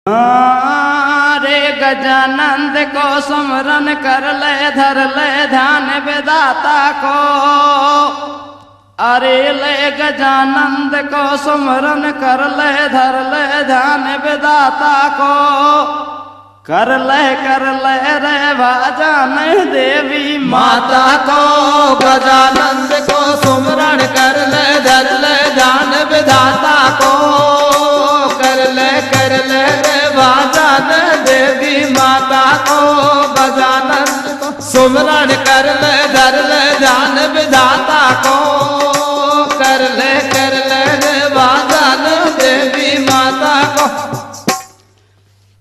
रे गजानंद को सुमरन कर ले, धर ले ध्यान विधाता को। अरे ले गजानंद को सुमरन कर ले, धर ले ध्यान विधाता को। कर ले रे भाजन देवी माता को। गजानंद को सुमरण कर ले, धर ले ध्यान विधाता को। कर ले रे भाजन देवी माता को। गजानंद को सुमरण कर ले, धर ले ध्यान विधाता को। कर ले रे भाजन देवी माता को।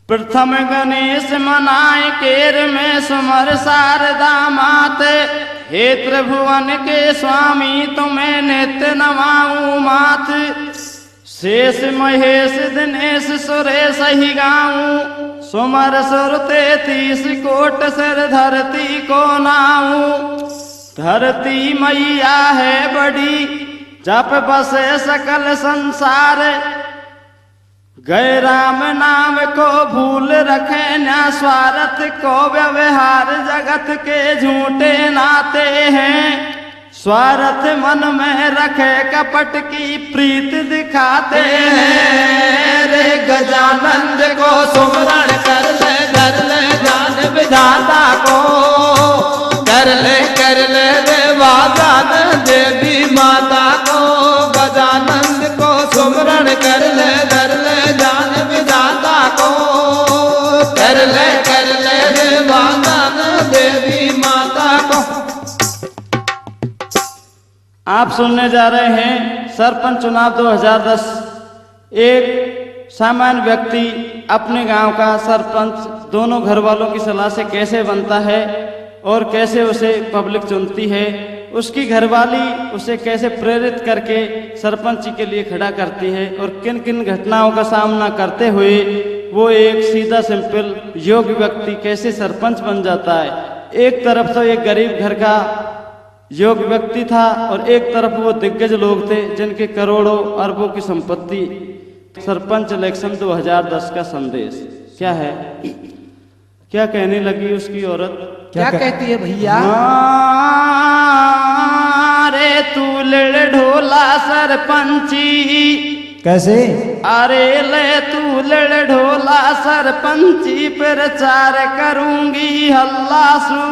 प्रथम गणेश मनाए केर में सुमर शारदा मात। हे त्रिभुवन के स्वामी तुम्हें नित्य नवाऊं मात। शेष महेश दिनेश सुरेश ही गाऊं। सुमर सुर 33 कोट सिर धरती को नाऊं। धरती मैया है बड़ी जप बसे सकल संसार। गए राम नाम को भूल रखे न स्वार्थ को व्यवहार। जगत के झूठे नाते हैं स्वार्थ मन में रखे कपट की प्रीत दिखाते हैं। रे गजानंद को सुमरण कर ले, धर ले ध्यान विधाता को। कर ले रे भाजन देवी माता को। गजानंद को सुमरण कर ले, धर ले ध्यान विधाता को। कर ले रे भाजन देवी माता को। आप सुनने जा रहे हैं सरपंच चुनाव 2010। एक सामान्य व्यक्ति अपने गांव का सरपंच दोनों घर वालों की सलाह से कैसे बनता है और कैसे उसे पब्लिक चुनती है। उसकी घरवाली उसे कैसे प्रेरित करके सरपंच के लिए खड़ा करती है और किन किन घटनाओं का सामना करते हुए वो एक सीधा सिंपल योग्य व्यक्ति कैसे सरपंच बन जाता है। एक तरफ तो एक गरीब घर का योग्य व्यक्ति था और एक तरफ वो दिग्गज लोग थे जिनके करोड़ों अरबों की संपत्ति। सरपंच इलेक्शन 2010 का संदेश क्या है? क्या कहने लगी उसकी औरत? क्या कहती है भैया? रे तू लड़ ढोला सरपंची। कैसे? अरे ले तू लड़ ढोला सरपंची प्रचार करूंगी हल्लासू।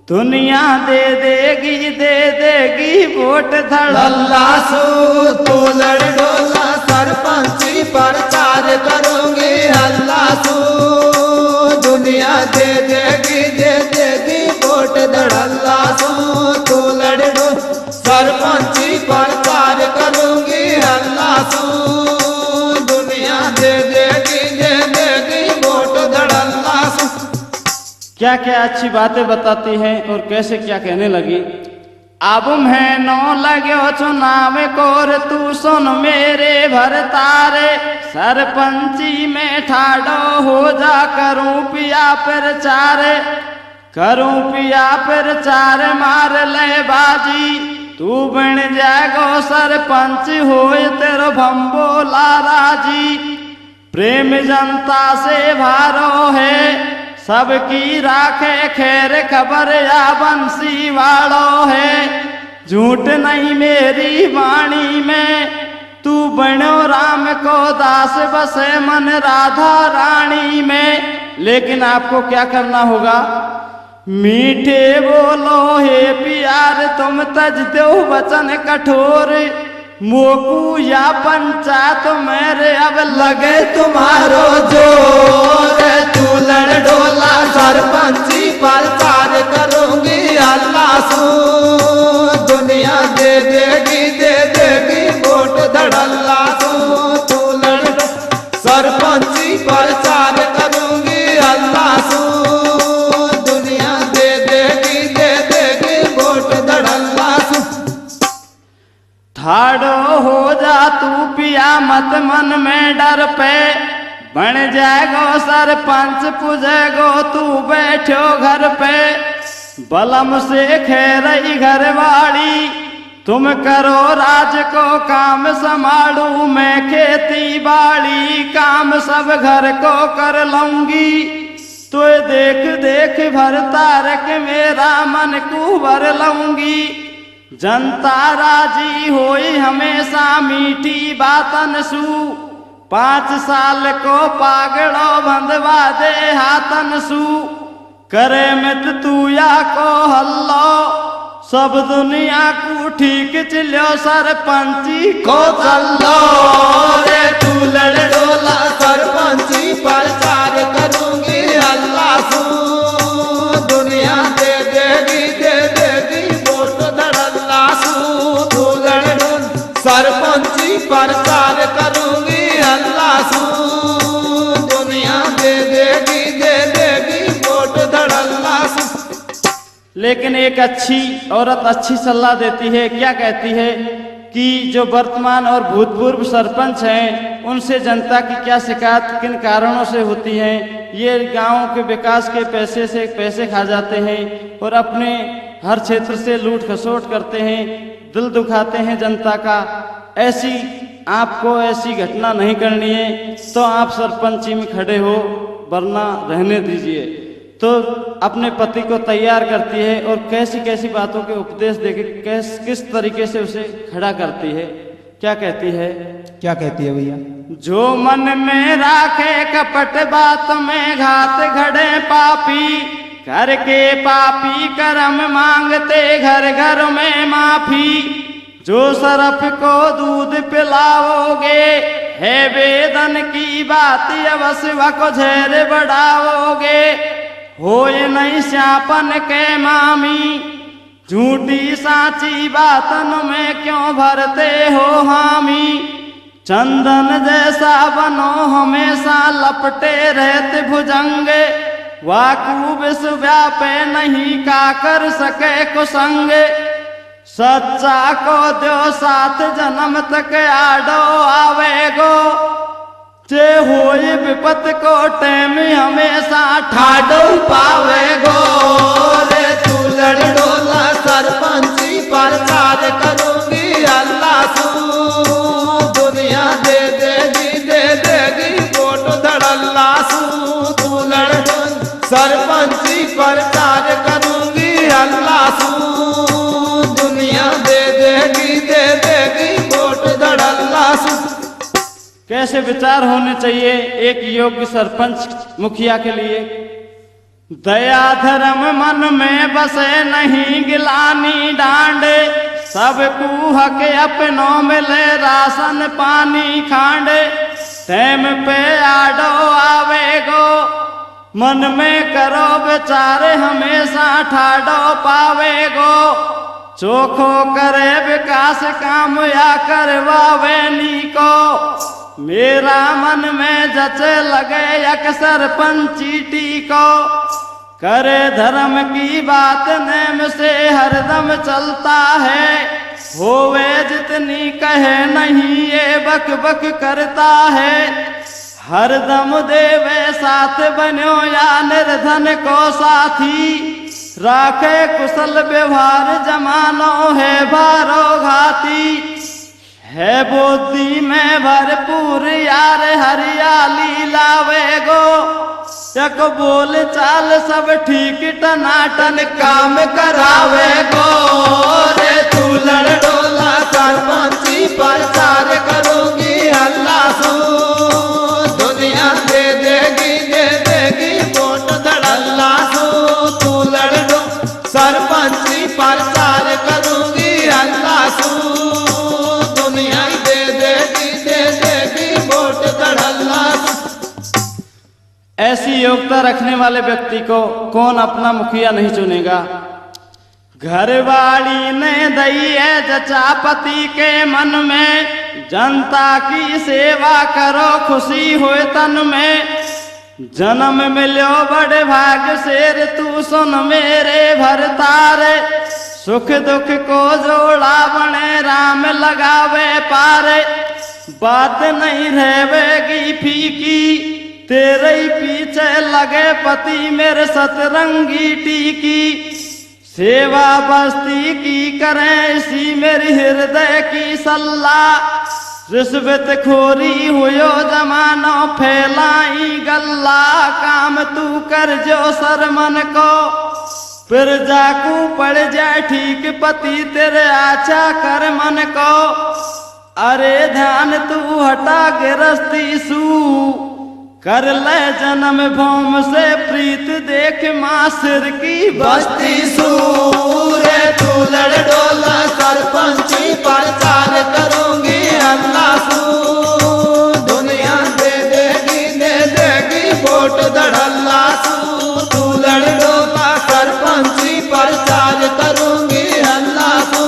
दुनिया दे देगी वोट धड़ल्लासू। तू लड़ ढोला सरपंची प्रचार करूंगी हल्लासू। दुनिया दे देगी वोट धड़ल्लासू। तू लड़ ढोला सरपंची प्रचार करूंगी हल्लासू। दुनिया दे देगी वोट धड़ल्लासू। क्या क्या अच्छी बातें बताती हैं और कैसे क्या कहने लगी। अब मैं नो लगो चुनाव कोर तू सुन मेरे भरतारे। सरपंची में ठाड़ो हो जा करूं पिया प्रचार। करूं पिया प्रचार मार ले बाजी। तू बन जागो सरपंच होए तेरो भंबोला राजी। प्रेम जनता से भारो है सबकी राखे खैर खबर या बंसी वालो है। झूठ नहीं मेरी वाणी में तू बनो राम को दास बसे मन राधा रानी में। लेकिन आपको क्या करना होगा? मीठे बोलो हे प्यार तुम तज दो वचन कठोर। मोकू या पंचायत मेरे अब लगे तुम्हारो जोर। तू लड़ ढोला सरपंची प्रचार करूंगी हल्लासू। दुनिया दे देगी वोट धड़ल्लासू। तू लड़ सरपंची प्रचार करूंगी हल्लासू। दुनिया दे देगी वोट धड़ल्लासू। ठाड़ो हो जा तू पिया मत मन में डर पे। बन जाएगो सरपंच पूजेगो तू बैठो घर पे। बलम से खेरई घरवाली तुम करो राज को काम संभालू मैं खेती बाड़ी काम सब घर को कर लूंगी तो देख देख भरता रख मेरा मन को भर लूंगी जनता राजी होई हमेशा मीठी बातन सू 5 साल को पागड़ो बंधवा दे हाथन सू करे मित तू या को हल्लो सब दुनिया को ठीक चलो सरपंची को चलो रे तू लड़ डोला सरपंची प्रचार करूंगी अल्लाह सू दुनिया दे देगी वोट धड़ अल्लाह सू तू लड़ डोल सरपंची प्रचार करूंगी अल्लाह सू दुनिया दे देगी वोट धड़ अल्लाह सू। लेकिन एक अच्छी औरत अच्छी सलाह देती है, क्या कहती है कि जो वर्तमान और भूतपूर्व सरपंच हैं उनसे जनता की क्या शिकायत किन कारणों से होती है। ये गांव के विकास के पैसे से पैसे खा जाते हैं और अपने हर क्षेत्र से लूट खसोट करते हैं, दिल दुखाते हैं जनता का। ऐसी आपको ऐसी घटना नहीं करनी है तो आप सरपंची में खड़े हो, वरना रहने दीजिए। तो अपने पति को तैयार करती है और कैसी कैसी बातों के उपदेश देके किस तरीके से उसे खड़ा करती है। क्या कहती है भैया? जो मन में राखे कपट बात में घात घड़े पापी करके पापी कर्म मांगते घर घर में माफी जो सरफ को दूध पिलाओगे है वेदन की बात अवश्य को झेर बढ़ाओगे होए नहीं श्यापन के मामी झूठी साची बातन में क्यों भरते हो हामी चंदन जैसा बनो हमेशा लपटे रहते भुजंग वाकू विश्व व्यापे नहीं का कर सके कुसंग सच्चा को दो 7 जन्म तक आडो आवेगो जे होए विपत को टेम हमेशा ठाडो पावेगो रे तू लड़ डोला सरपंची प्रचार करूंगी अल्लाह सू दुनिया दे देगी वोट धड़ अल्लाह सू तू लड़ डोल सरपंची प्रचार करूंगी अल्लाह सू दुनिया दे देगी वोट धड़ अल्लाह सू। कैसे विचार होने चाहिए एक योग्य सरपंच मुखिया के लिए। दया धर्म मन में बसे नहीं गिलानी डांडे सबको हक अपनों मिले राशन पानी खांडे टाइम पे आडो आवेगो मन में करो बेचारे हमेशा ठाडो पावेगो चोखो करे विकास काम या करवावे नी को मेरा मन में जचे लगे अक्सर पंचीटी को करे धर्म की बात नेम से हरदम चलता है होवे जितनी कहे नहीं ये बक बक करता है हरदम देवे साथ बनो या निर्धन को साथी राखे कुशल व्यवहार जमानो है बारो घाती है बुद्धि में भरपूर यार हरियाली लावेगो एक बोल चाल सब ठीक टनाटन काम करावेगो रे तू लड़ डोला सरपंची प्रचार करूंगी अल्लाह सू दुनिया दे देगी वोट धड़ अल्लाह सू तू लड़ डो सरपंची प्रचार करूंगी अल्लाह सू दुनिया दे देगी वोट धड़ अल्लाह सू। ऐसी योग्यता रखने वाले व्यक्ति को कौन अपना मुखिया नहीं चुनेगा। घरवाली ने दई है जचा पति के मन में जनता की सेवा करो खुशी होए तन में जन्म मिलो बड़े भाग से तू सुन मेरे भरतारे सुख दुख को जोड़ा बने राम लगावे पारे बात नहीं रहेगी फीकी तेरे ही पीछे लगे पति मेरे सतरंगी टीकी सेवा बस्ती की करें इसी मेरी हृदय की सल्ला। रिश्वत खोरी हुयो जमानो फैलाई गल्ला। काम तू कर जो सर मन को फिर जाकू पड़ जाए ठीक पति तेरे आचा कर मन को। अरे ध्यान तू हटा गिरस्ती सू कर ले जन्म भूम से प्रीत देख माँ सिर की बस्ती सूरे तू लड़ डोला सरपंची प्रचार करूंगी अल्लाह सू। दुनिया दे देगी वोट धड़ल्ला सू। तू लड़ डोला सरपंची प्रचार करूंगी अल्लाह सू।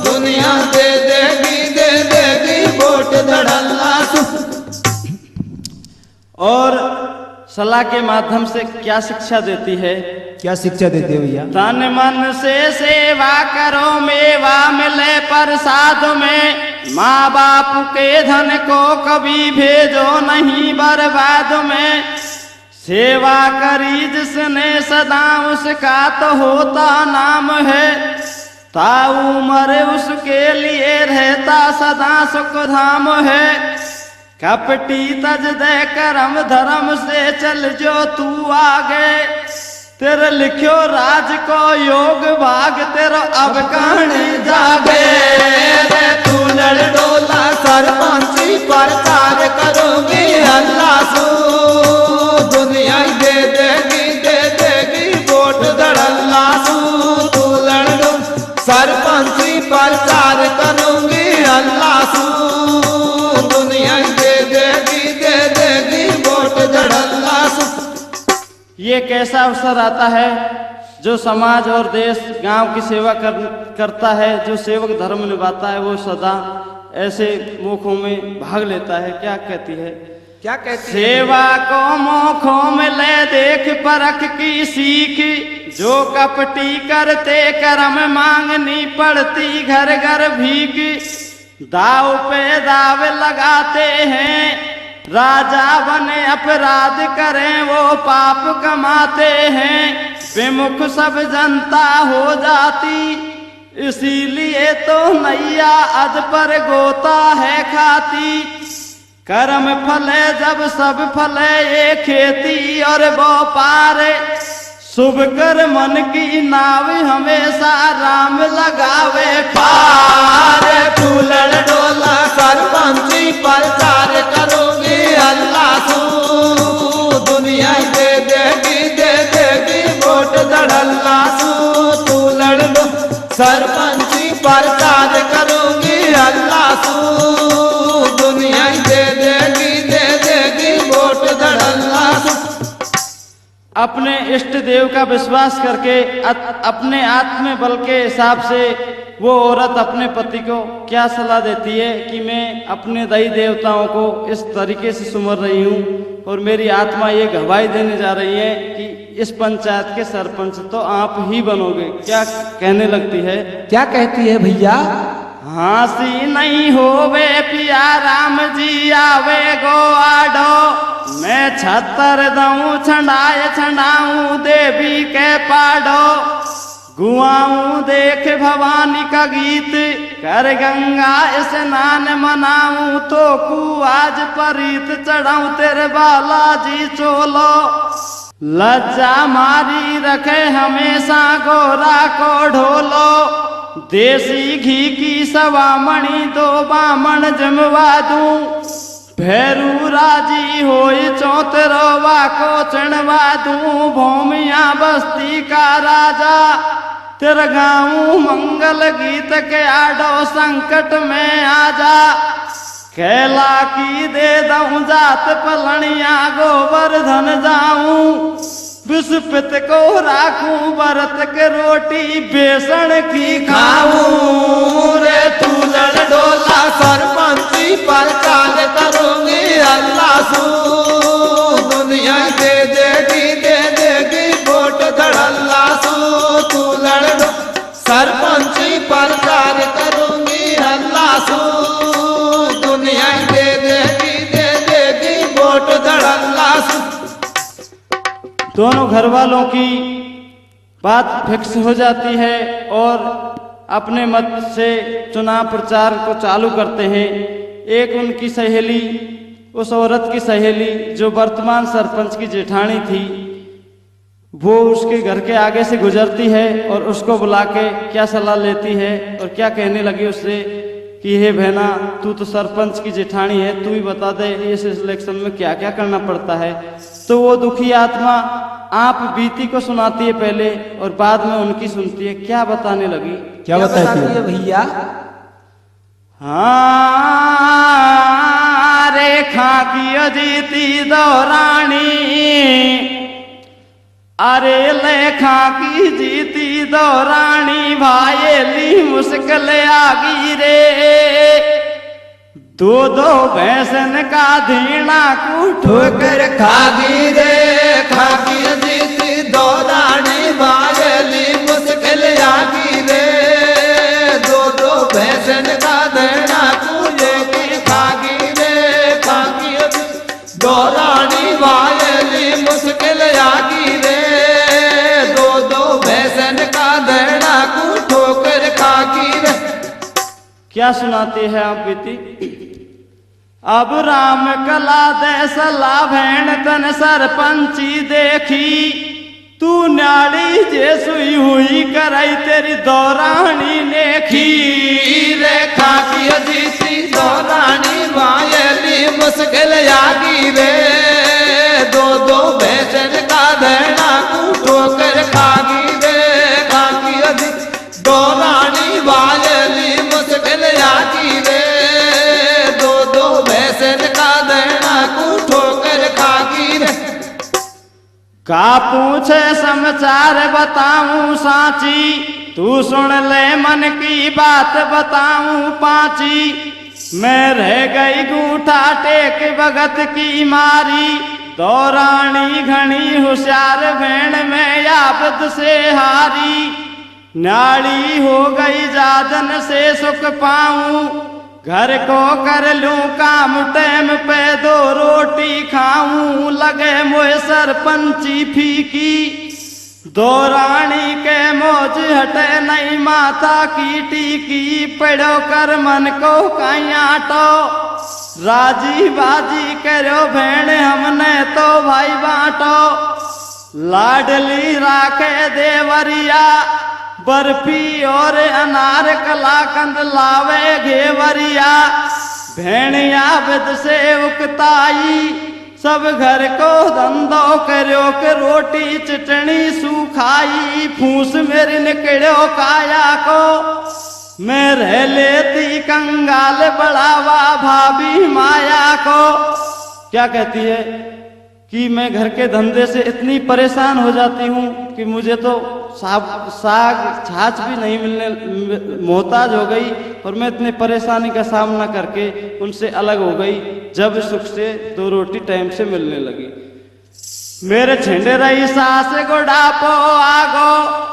दुनिया दे देगी वोट धड़ल्ला सू। और सलाह के माध्यम से क्या शिक्षा देती है? क्या शिक्षा देते हो भैया? तन मन से सेवा करो मेवा मिले प्रसाद में। माँ बाप के धन को कभी भेजो नहीं बर्बाद में। सेवा करी जिसने सदा उसका तो होता नाम है। ताऊ मरे उसके लिए रहता सदा सुख धाम है। कपटी तज दे करम धर्म से चल जो तू आगे। तेरे लिखो राज को योग भाग तेरा अब कहानी जागे। तू लड़ डोला सरपंची प्रचार करूंगी अल्लाह सू। दुनिया दे देगी वोट धड़ल्ला सू। तू लड़ डोला सरपंची प्रचार करूंगी अल्लाह सू। दुनिया दे देगी वोट धड़ल्ला सू। ये कैसा अवसर आता है जो समाज और देश गांव की सेवा करता है। जो सेवक धर्म निभाता है वो सदा ऐसे मौकों में भाग लेता है। क्या कहती है? क्या कहती है? सेवा को मौकों में ले देख परख की सीख। जो कपटी करते कर्म मांगनी पड़ती घर घर भीख। दाव पे दाव लगाते हैं राजा बने अपराध करें वो पाप कमाते हैं। विमुख सब जनता हो जाती इसीलिए तो नैया अध पर गोता है खाती। कर्म फले जब सब फले ये खेती और वो पार। शुभ कर मन की नाव हमेशा राम लगावे पार। तू लड़ डोला सरपंची प्रचार करूंगी अल्लाह सू। दुनिया दे देगी वोट धड़ल्ला सू। तू लड़ डो सरपंची प्रचार करूंगी अल्लाह सू। दुनिया दे देगी वोट धड़ल्ला सू। अपने इष्ट देव का विश्वास करके अपने आत्म बल के हिसाब से वो औरत अपने पति को क्या सलाह देती है कि मैं अपने दई देवताओं को इस तरीके से सुमर रही हूँ और मेरी आत्मा ये गवाही देने जा रही है कि इस पंचायत के सरपंच तो आप ही बनोगे। क्या कहने लगती है? क्या कहती है भैया? हाँसी नहीं होवे पिया राम जी आवे गो आडो। मैं 76 दऊं छंडाए छंडाऊं देवी के पाडो। गुआऊं देख भवानी का गीत कर गंगा स्नान मनाऊं। तो कु आज परीत चढ़ाऊं तेरे बालाजी चोलो। लज्जा मारी रखे हमेशा गोरा को ढोलो। देसी घी की सवा मणि 2 बामण जमवा दूं। भैरू राजी होई 34 को चढ़वा दूं। भूमिया बस्ती का राजा तेरा गाऊं मंगल गीत के आडो संकट में आजा। कैला की दे दऊं जात पलनिया गोवर्धन जाऊं। विस्पित को राखूं व्रत के रोटी बेसन की खाऊं। रे तू लड़ डोला सरपंची प्रचार करूंगी अल्लाह सू। दुनिया दे देगी वोट धड़ल्ला सू। तू लड़ डो सरपंची प्रचार करूंगी अल्लाह सू। दुनिया दे देगी वोट धड़ल्ला सू। दोनों घर वालों की बात फिक्स हो जाती है और अपने मत से चुनाव प्रचार को चालू करते हैं। एक उनकी सहेली, उस औरत की सहेली जो वर्तमान सरपंच की जेठानी थी, वो उसके घर के आगे से गुजरती है और उसको बुला के क्या सलाह लेती है और क्या कहने लगी उससे कि हे बहना, तू तो सरपंच की जेठानी है, तू ही बता दे इस इलेक्शन में क्या क्या करना पड़ता है। तो वो दुखी आत्मा आप बीती को सुनाती है पहले और बाद में उनकी सुनती है। क्या बताने लगी? क्या बताती है भैया? हाँ, रेखा की अजीती दौरानी, अरे लेखा की जीती दौरानी, भाईली मुश्किल आगी रे, दो दो भैंसन का धीना को ठोकर खागी रे, खागी जीती दौरानी, भाईली मुश्किल आगी रे, दो दो भैंसन का धीना को लेके खागी रे, खागी दौरानी, भाईली मुश्किल आगी रे, दो दो भैंसन का धीना को ठोकर खागी रे। क्या सुनाती है आप बीती? अब राम कला दे सला भैन तन सरपंची देखी, तू न्याड़ी जे सुई हुई कराई तेरी दौरानी नेखी, रेखा की अजीती दौरानी, वायली मुश्किल आगी रे, दो दो भैंसन का धैना को ठोकर खागी रे, खागी अजीती दौरानी, वायली मुश्किल आगी रे, दो दो भैंसन का धैना को ठोकर खागी रे। का पूछे समाचार बताऊं साची, तू सुन ले मन की बात बताऊं पाची, मैं रह गई गूठा टेक भगत की मारी, दौरानी घनी होशियार भेड़ में आबद से हारी, नाड़ी हो गई जादन से सुख पाऊं, घर को कर लूं काम टाइम पे दो रोटी खाऊं, लगे मोए सरपंची फीकी, दौरानी के मौज हटे नहीं माता की टीकी, पड़ो कर मन को कहीं आटो, राजी बाजी करो भेड़ हमने तो भाई बांटो, लाडली राखे देवरिया, बर्फी और अनार कलाकंद लावे घेवरिया, भेड़िया विद से उकताई, सब घर को धंधो करो के रोटी चटनी सुखाई, फूस मेरी निकड़ो काया को, मैं रह लेती कंगाल बढ़ावा भाभी माया को। क्या कहती है कि मैं घर के धंधे से इतनी परेशान हो जाती हूँ कि मुझे तो साग छाछ भी नहीं मिलने मोहताज हो गई, और मैं इतनी परेशानी का सामना करके उनसे अलग हो गई जब सुख से दो रोटी टाइम से मिलने लगी। मेरे छिंडे रही सास गुड़ापो आगो,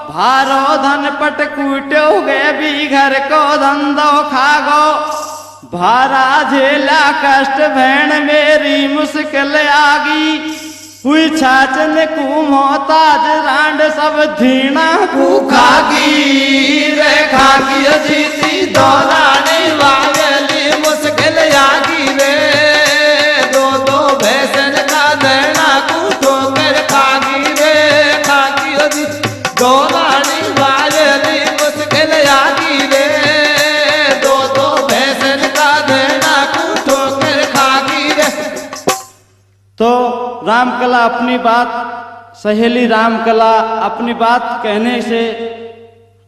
भारो धन पट कूटो गए भी घर को धंधो खागो, भारा झेला कष्ट भेड़ मेरी मुश्किल आगी, हुई छाचन को मोहताज रांड सब धीना को खागी रे, खागी अजीती दौरानी, वायली मुश्किल आगी रे, दो दो भैंसन का धैना को ठोकर खागी रे, खागी अजीती दौरानी, वायली मुश्किल आगी रे, दो दो भैंसन का धैना को ठोकर खागी रे। तो रामकला अपनी बात, सहेली रामकला अपनी बात कहने से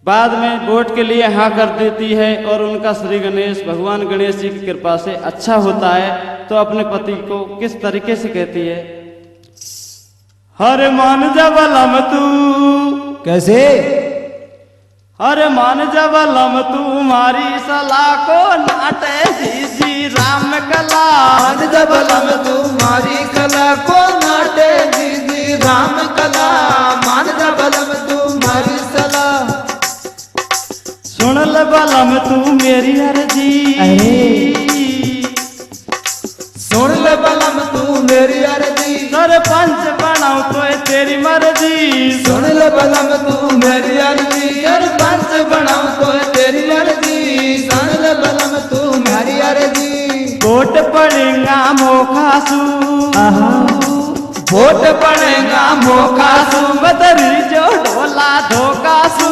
बाद में वोट के लिए हाँ कर देती है और उनका श्री गणेश भगवान गणेश जी की कृपा से अच्छा होता है। तो अपने पति को किस तरीके से कहती है? हर मान जबलम तू, कैसे? हर मान जबलम तुम्हारी सलाह को नाटे जी रामकला, मान जबलम तुम्हारी कला को नाटे दीदी रामकला, मान जबलम तुम्हारी सलाह, सुन ले बलम तू मेरी अर्जी, सुन ले बलम तू मेरी अर्जी, सरपंच बनाऊं तो तेरी मर्जी, सुन ले बलम तू बनाऊं तो तेरी अर्जी, सुन ले बलम तू मेरी अर्जी। कोट पड़ेगा मोखासू, वोट पड़ेगा मोखासू, बदरी जो ढोला धोकासू,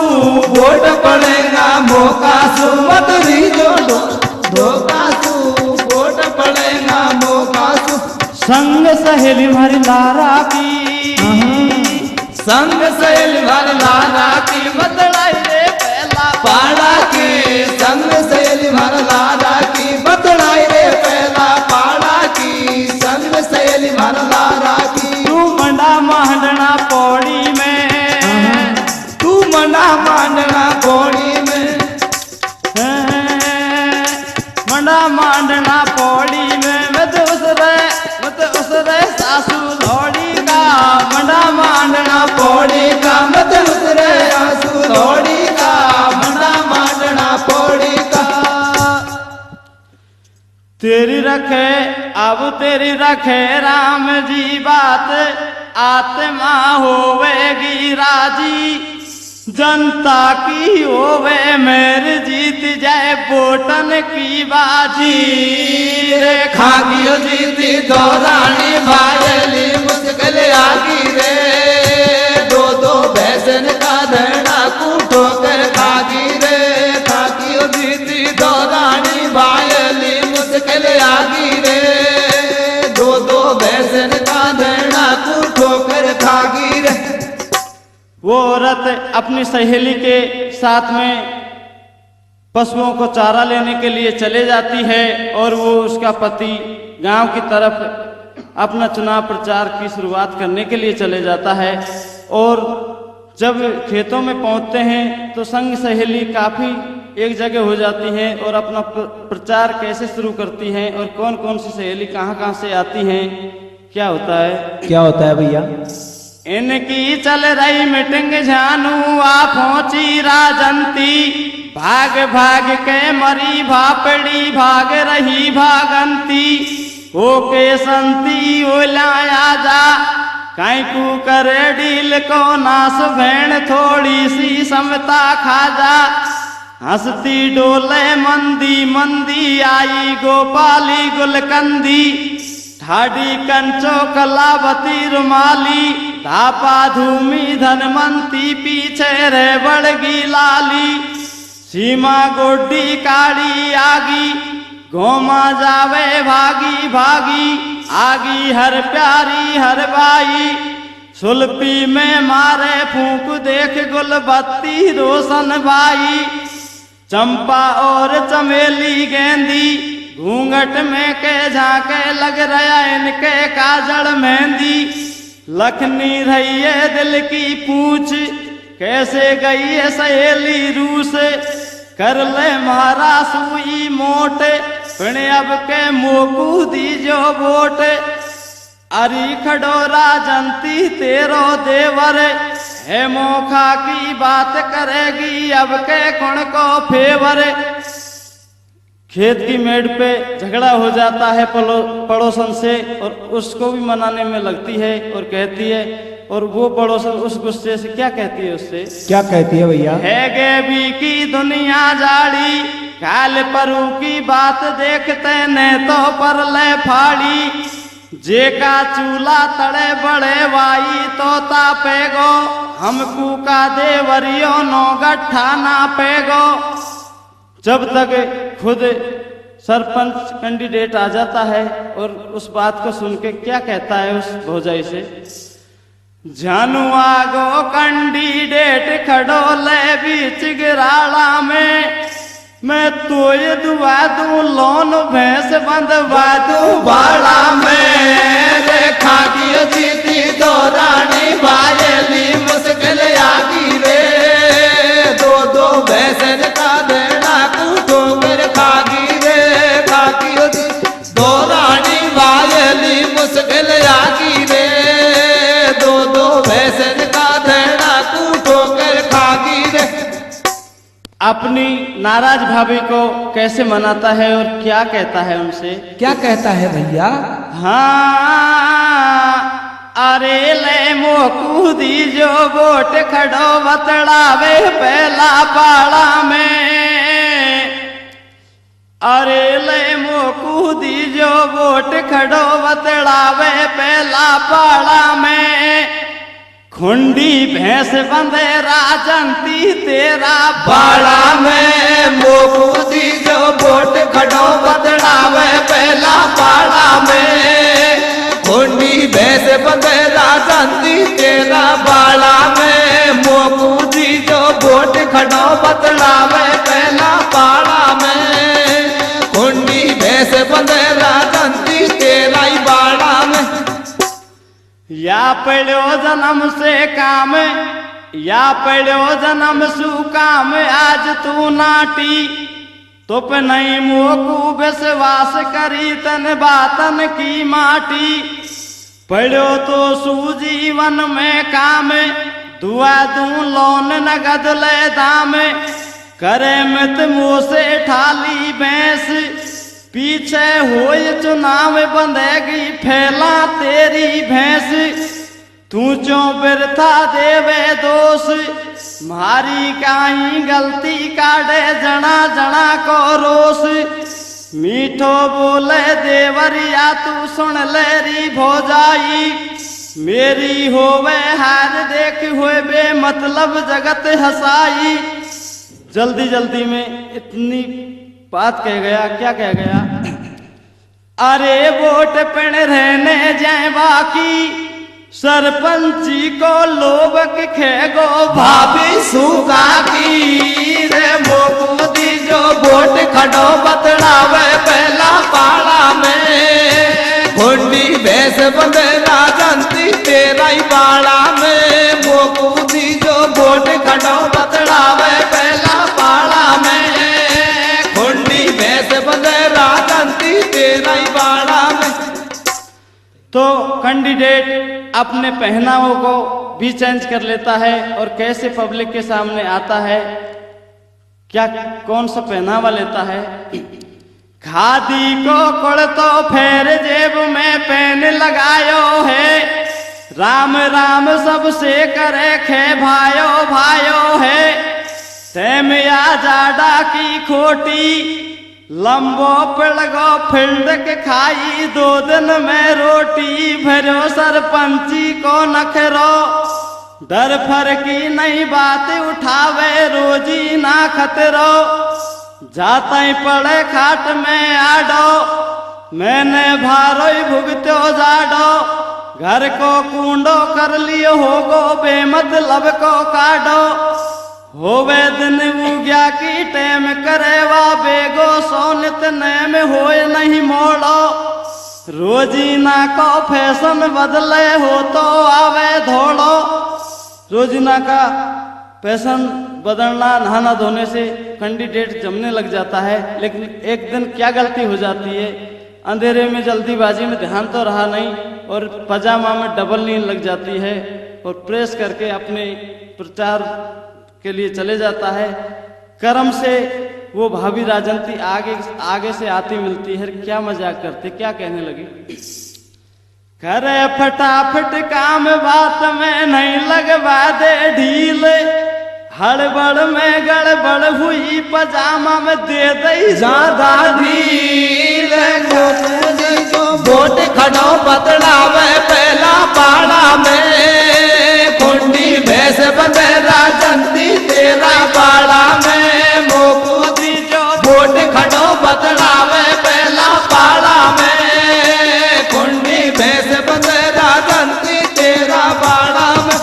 वोट पड़ेगा मोखासू, मधुरी जो धोकासू, वोट पड़ेगा मोखासू। संग सहेली हमारी लारा की, संग सहेली हमारी लारा की, बदलाई रे पहला पाड़ा की, संग सहेली हमारी लारा की, बदलाई रे पहला पाड़ा की, संग सहेली हमारी लारा की। तू मंडा मांडना पौड़ी में, तू मना मांडना पौड़ी में, मंडा मांडना पौड़ी में, मत उसरे सासू लौड़ी का, मंडा मांडना पौड़ी का मत उतरे आंसू लौड़ी का, मना मांडना पौड़ी का। तेरी रखे अब तेरी रखे राम जी बात, आत्मा होवेगी राजी, जनता की होवे मेरी जीत जाए वोटन की बाजी। रे खागियो जीती दो रानी भायली मुश्किल आगी रे, दो दो भैंसन का धड़ा कूटो कर खागी रे, खागियो जीती दो रानी भायली मुश्किल आगी रे, दो दो भैंसन का धड़ा कूटो कर खागी रे। वो औरत अपनी सहेली के साथ में पशुओं को चारा लेने के लिए चले जाती है और वो उसका पति गांव की तरफ अपना चुनाव प्रचार की शुरुआत करने के लिए चले जाता है। और जब खेतों में पहुंचते हैं तो संग सहेली काफी एक जगह हो जाती हैं और अपना प्रचार कैसे शुरू करती हैं और कौन कौन सी सहेली कहाँ कहाँ से आती हैं, क्या होता है। क्या होता है भैया? इनकी चल रही मीटिंग जानू आ पहुंची राजंती, भाग भाग के मरी भापड़ी भाग रही भागंती, ओके संती ओलाया जा काई कू करे डील को नास भेण थोड़ी सी समता खा जा, हंसती डोले मंदी मंदी आई गोपाली गुलकंदी, ठाडी कंचो कलावती रुमाली, धापा धूमी धनवंती पीछे रे बड़गी लाली, सीमा गोड्डी काड़ी आगी गोमा जावे भागी भागी, आगी हर प्यारी हर बाई, सुल्पी में मारे फूंक देख गुलबत्ती रोशन बाई, चंपा और चमेली गेंदी घूंघट में के झांके लग रहा इनके काजल मेहंदी, लखनी रही है दिल की पूछ कैसे गई है सहेली रूस, कर ले मारा सुई मोट फिर अब के मोकू दीजो वोट, अरी खडोरा जनती तेरो देवर है मोखा की बात करेगी अब के कुण को फेवर। खेत की मेड़ पे झगड़ा हो जाता है पड़ोसन से और उसको भी मनाने में लगती है और कहती है, और वो पड़ोसन उस गुस्से से क्या कहती है उससे, क्या कहती है भैया? है गेबी की दुनिया जाड़ी, काल परू की बात देखते ने तो पर ले फाड़ी, जे का चूल्हा तड़े बड़े वाई तो तापेगो, हमकू का देवरियो नो गट्ठा ना पेगो। जब तक खुद सरपंच कैंडिडेट आ जाता है और उस बात को सुन के क्या कहता है उस भौजाई से, जानू आगो कैंडिडेट खड़ो ले बीच गिराड़ा में, मैं तो ये दुआ दूं लोन भैंस बंधवा दूं बाड़ा में, रेखा की जीती दो रानी बायली मुश्किल आगी रे, दो दो भैंसन का देना कूटो कर खागी रे, खागी दो रानी बायली मुश्किल आगी रे, दो दो भैंसन का देना कूटो कर खागी रे। अपनी नाराज भाभी को कैसे मनाता है और क्या कहता है उनसे, क्या कहता है भैया? हाँ अरे ले मोकू दी जो वोट खड़ो बतड़ावे पहला पाड़ा में। अरे ले मोकू दी जो वोट खड़ो बतड़ावे पहला पाड़ा में। खुंडी भैंस बंधे राजंती तेरा बाड़ा में मोकू दी जो वोट खड़ो बतड़ावे पहला पाड़ा में। खुंडी भैंस बंधे राजंती तेरा बाड़ा में। मोकू दी जो वोट खड़ो बतड़ावे पहला पाड़ा में। खुंडी भैंस बंधे राजंती तेरा ही बाड़ा में। या पड़ो जन्म से काम, या पड़ो जन्म सु काम, आज तू नाटी तुप नहीं मोकू विश्वास करी तन बातन की माटी। पड़ो तो सु जीवन में काम, दुआ दू लोन नगद ले दाम। करे मित मुँह से ठाली भैंस, पीछे होय चुनाव बंधेगी फैला तेरी भैंस। तू चो बिरथा देवे दोष, मारी काई गलती काढ़े जना जना को रोष। मीठो बोले देवरिया तू सुन लेरी भोजाई, मेरी होवे हार देख हुए बे मतलब जगत हसाई। जल्दी जल्दी में इतनी बात कह गया, क्या कह गया? अरे वोट पिण रहने जाए बाकी, सरपंची को लोबक खेगो भाभी सुगा की। रे मोकू दी जो वोट खड़ो बतड़ावे पहला पाड़ा में। खुंडी भैंस बंधे राजंती तेरा ही बाड़ा में। मोकू दी जो वोट खड़ो बतड़ावे पहला पाड़ा में। खुंडी भैंस बंधे राजंती तेरा ही बाड़ा में। तो कैंडिडेट अपने पहनावों को भी चेंज कर लेता है और कैसे पब्लिक के सामने आता है, क्या कौन सा पहनावा लेता है। खादी को कुड़तो फेर जेब में पेन लगायो है, राम राम सबसे करे खे भायो भायो है। तैम या जाडा की खोटी, लंबो पिड़गो फिल्ड के खाई 2 दिन में रोटी। भरो सरपंची को नखरो, डर फर की नई बात उठावे रोजी ना खतरो। जाता ही पड़े खाट में आडो, मैंने भारोई भुगतो जाडो। घर को कूंडो कर लियो होगो बेमतलब को काडो। होवे दिन उग्या की टेम करेवा बेगो सोनित नेम होए नहीं मोड़ो। रोजीना को फैशन बदले हो तो आवे धोड़ो। रोजीना का फैशन बदलना, नहाना धोने से कैंडिडेट जमने लग जाता है। लेकिन एक दिन क्या गलती हो जाती है, अंधेरे में जल्दीबाजी में ध्यान तो रहा नहीं और पजामा में डबल नींद लग जाती है और प्रेस करके अपने प्रचार के लिए चले जाता है। कर्म से वो भाभी राजंती आगे से आती मिलती है। क्या मजाक करते, क्या कहने लगी? करे फटाफट काम, बात में नहीं लगवा दे ढील। हड़बड़ में गड़बड़ हुई, पजामा में दे दई ज्यादा ढील। वोट खड़ो बतड़ावे पहला पाड़ा में। खुंडी भैंस बंधे राजंती तेरा बाड़ा में। मोकू दी जो वोट खड़ो बतड़ावे पहला पाड़ा में। खुंडी भैंस बंधे राजंती तेरा बाड़ा में।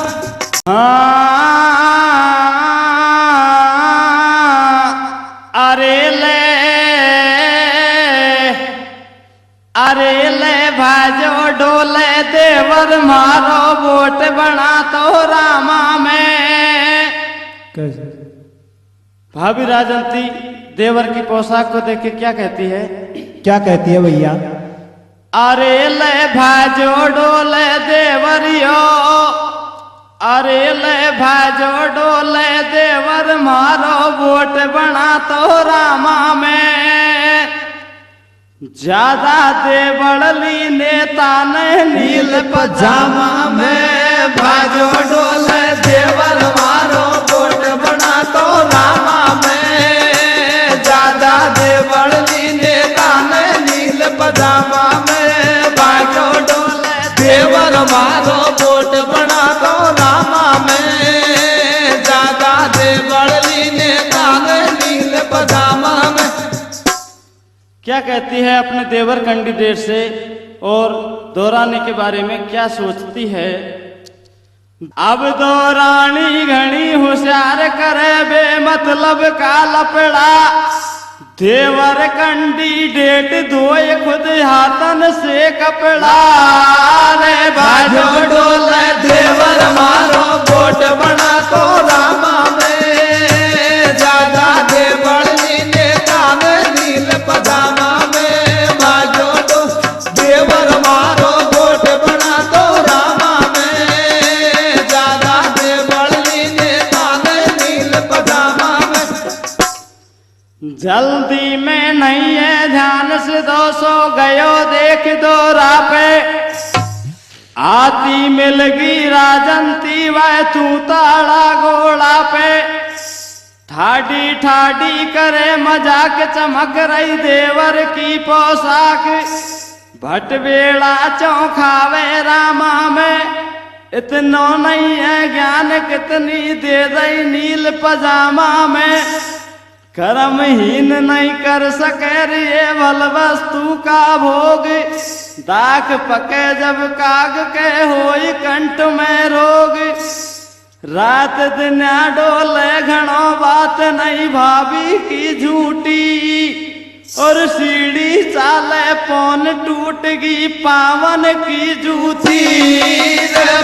अरे ले भाजो डोले देवर मारो, वोट बना तो रामा में। कैसे? भाभी राजंती देवर की पोशाक को देख के क्या कहती है? क्या कहती है भैया? अरे ले भाजो डोले देवरियो, अरे ले भाजो डोले देवर मारो, वोट बना तो रामा में। ज्यादा दे बड़ली नेता ने नील पजामा में भाजो डोले देवर मारो वोट बना तो रामा में ज्यादा दे बड़ली नेता ने नील पजामा में भाजो डोले देवर मारो वोट बना तो रामा में ज्यादा दे बड़ली नेता ने नील पजामा में। क्या कहती है अपने देवर कैंडिडेट से और दौरानी के बारे में क्या सोचती है। अब दौरानी घनी होशियार करे बेमतलब का लपड़ा, देवर कैंडिडेट धोए खुद हाथन से कपड़ा। रे भाजो डोले देवर मारो वोट बना तो रामा में ज्यादा दे बड़ली नेता ने नील पजामा में भाजो डो देवर मारो वोट बना तो रामा में ज्यादा दे बड़ली नेता ने नील पजामा में। जल्दी में नहीं है ध्यान से 200 गयो देख दो राह पे, आती मिल गई राजंती वह तू ताड़ा घोड़ा पे। ठाडी ठाडी करे मजाक चमक रही देवर की पोशाक, भट बेड़ा चौंखावे रामा में इतना नहीं है ज्ञान कितनी दे दई नील पजामा में। कर्महीन नहीं कर सके रे भल वस्तु का भोग, दाग पके जब काग के होई कंठ में रोग। रात दिन डोले घणो बात नहीं भाभी की झूठी, और सीढ़ी चाले पौन टूट गई पावन की जूती।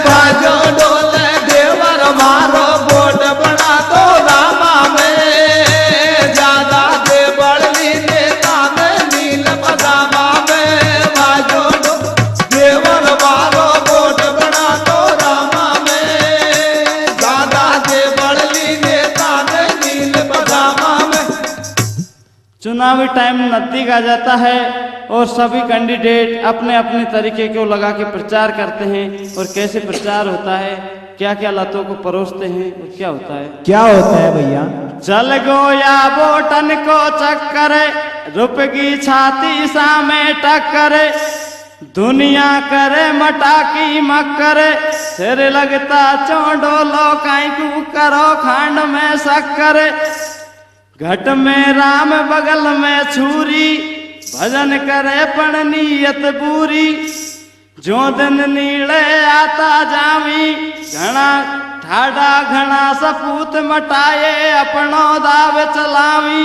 भाजो डोले देवर मारो वोट बना तो रामा में ज्यादा दे बड़ली नेता ने नील पजामा में भाजो डो देवर मारो वोट बना तो रामा में ज्यादा दे बड़ली नेता ने नील पजामा में। चुनावी टाइम नजदीक आ जाता है और सभी कैंडिडेट अपने अपने तरीके को लगा के प्रचार करते हैं। और कैसे प्रचार होता है, क्या क्या लतों को परोसते हैं और क्या होता है। क्या होता है भैया। चल गो या बोटन को चक्कर, रुपगी छाती सा में टक्कर, दुनिया करे मटाकी मक्कर, सिर लगता चौंडोलो काई को करो खांड में शक्कर। घट में राम बगल में छुरी, भजन करे पण नीयत बुरी। जो दिन नीले आता जावी, घना ठाडा घना सपूत मटाए अपनो दाव चलावी।